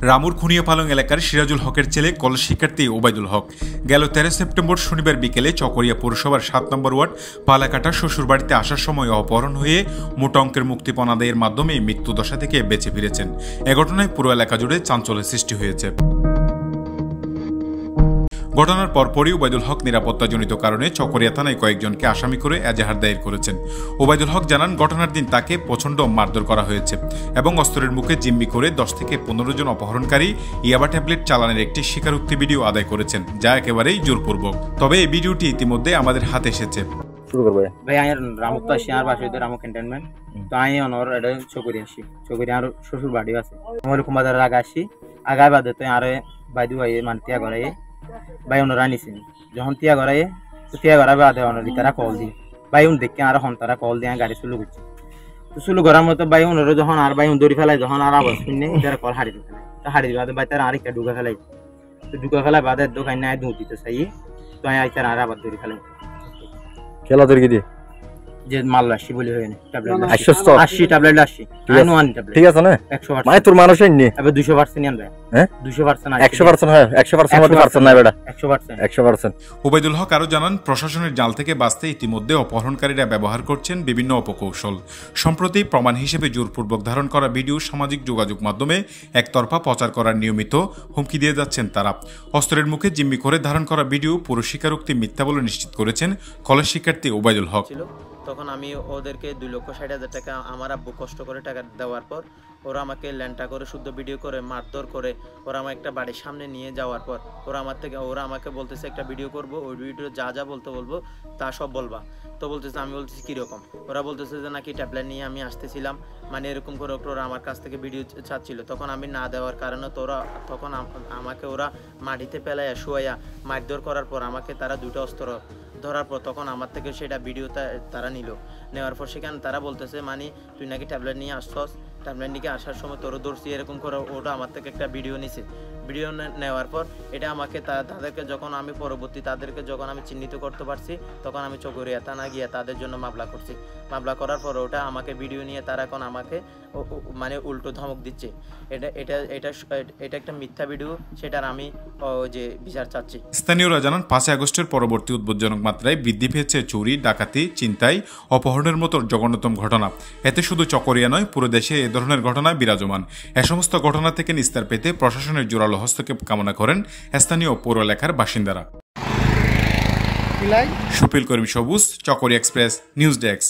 রামুর খুনিয়াপালং এলাকার সিরাজুল হকের ছেলে কলেজ শিক্ষার্থী ওবায়দুল হক গেল 13 সেপ্টেম্বর শনিবার বিকেলে চকরিয়া পৌরসভার 7 নম্বর ওয়ার্ড পালাকাটা শ্বশুরবাড়িতে আসার সময় অপহরণ হয়ে মোটা অঙ্কের মুক্তিপণ আদায়ের মাধ্যমে মৃত্যুদশা থেকে বেঁচে ফিরেছেন। এ ঘটনায় পুরো এলাকা জুড়ে চাঞ্চল্যের সৃষ্টি হয়েছে। ঘটনার পরপরই ওবায়দুল হক নিরাপত্তাজনিত কারণে চকরিয়া থানায় কয়েকজনকে আসামি করে এজাহার দায়ের করেছেন। ওবায়দুল হক জানান, ঘটনার দিন তাকে প্রচণ্ড মারধর করা হয়েছে এবং অস্ত্রের মুখে জিম্মি করে 10 থেকে 15 জন অপহরণকারী ইয়াবা ট্যাবলেট চালানের একটি স্বীকারোক্তি ভিডিও আদায় করেছেন, যা একেবারেই জোরপূর্বক। তবে এই ভিডিওটি ইতিমধ্যে আমাদের হাতে এসেছে। শুরু করবে ভাই আয়ার রামু তো আসি আর বাসাতে রামু ক্যান্টনমেন্ট তো আই অনর এটা চকরি আসি চকরি আর শ্বশুর বাড়ি আছে আমার কুমাদার আগা আসি আগায় বাদে তো আরে বাইদু আই মান তিয়া গড়াই ভাই অনর আনিছেন যখন তিয়া গড়াই তো তিয়া গড়াবে আদে অনর তারা কল দি ভাই উন দেখে আর হন তারা কল দিয়ে গাড়ি শুরু করছে তো শুরু করার মতো ভাই অনর যখন আর ভাই দড়ি ফেলাই যখন আর আওয়াজ শুনে তারা কল হাড়ি দিতে তো হাড়ি দিবে ভাই তারা আরেকটা ঢুকা ফেলাই তো ঢুকা ফেলাই বাদে দোকান নাই দুধ দিতে চাই তো আই তারা আর আবার দড়ি ফেলাই খেলা তরকি দিয়ে যে মাল আসি বলি হয় না ট্যাবলেট 80 ট্যাবলেট আসি আনো আনি ট্যাবলেট ঠিক আছে না 100% মানে তোর মানুষ আইনি আবে 200% আনবে হ্যাঁ 200% 100% হয় 100% মধ্যে পারছেন না বেটা 100% ওবায়দুল হক আরও জানান, প্রশাসনের জাল থেকে বাঁচতে ইতিমধ্যে অপহরণকারীরা ব্যবহার করছেন বিভিন্ন অপকৌশল। সম্প্রতি প্রমাণ হিসেবে জোরপূর্বক ধারণ করা ভিডিও সামাজিক যোগাযোগ মাধ্যমে একতরফা প্রচার করার নিয়মিত হুমকি দিয়ে যাচ্ছেন তারা। অস্ত্রের মুখে জিম্মি করে ধারণ করা ভিডিও পুরো স্বীকারোক্তি মিথ্যা বলে নিশ্চিত করেছেন কলেজ শিক্ষার্থী ওবায়দুল হক। তখন আমি ওদেরকে 2,60,000 টাকা আমার আব্বু কষ্ট করে টাকা দেওয়ার পর ওরা আমাকে ল্যান্টা করে শুদ্ধ ভিডিও করে মারধর করে ওরা আমার একটা বাড়ির সামনে নিয়ে যাওয়ার পর ওরা আমাকে বলতেছে একটা ভিডিও করব, ওই ভিডিও যা যা বলবো তা সব বলবা। তো বলতেছে, আমি বলতেছি কীরকম? ওরা বলতেছে যে নাকি ট্যাবলেট নিয়ে আমি আসতেছিলাম, মানে এরকম করে ওরা আমার কাছ থেকে ভিডিও চাচ্ছিল। তখন আমি না দেওয়ার কারণে তখন আমাকে ওরা মাটিতে ফেলাইয়া শুয়াইয়া মারধর করার পর আমাকে তারা 2টা অস্ত্র ধরার পর তখন আমার থেকে সেটা ভিডিও তারা নিল। নেওয়ার পর সেখানে তারা বলতেছে, মানে তুই নাকি ট্যাবলেট নিয়ে আসছস, ট্যাবলেট নিয়ে আসার সময় তোর ধরছি এরকম করে ওটা আমার থেকে একটা ভিডিও নিছে। ভিডিও নেওয়ার পর এটা আমাকে তাদেরকে যখন আমি চিহ্নিত করতে পারছি তখন আমি চকরিয়া থানা গিয়ে তাদের জন্য মামলা করছি। মামলা করার পর ওটা আমাকে ভিডিও নিয়ে তারা এখন আমাকে মানে উল্টো ধমক দিচ্ছে। এটা একটা মিথ্যা ভিডিও, সেটার আমি যে বিচার চাচ্ছি। স্থানীয়রা জানান, 5 আগস্টের পরবর্তী উদ্বেগজনক মাত্রায় বৃদ্ধি পেয়েছে চুরি, ডাকাতি, ছিনতাই, অপহরণের মতো জঘন্যতম ঘটনা। এতে শুধু চকরিয়া নয়, পুরো দেশে এ ধরনের ঘটনা বিরাজমান। এ সমস্ত ঘটনা থেকে নিস্তার পেতে প্রশাসনের জোরালো হস্তক্ষেপ কামনা করেন স্থানীয় পৌর এলাকার বাসিন্দারা। সুপিল করিম সবুজ, চকরিয়া এক্সপ্রেস, নিউজ ডেস্ক।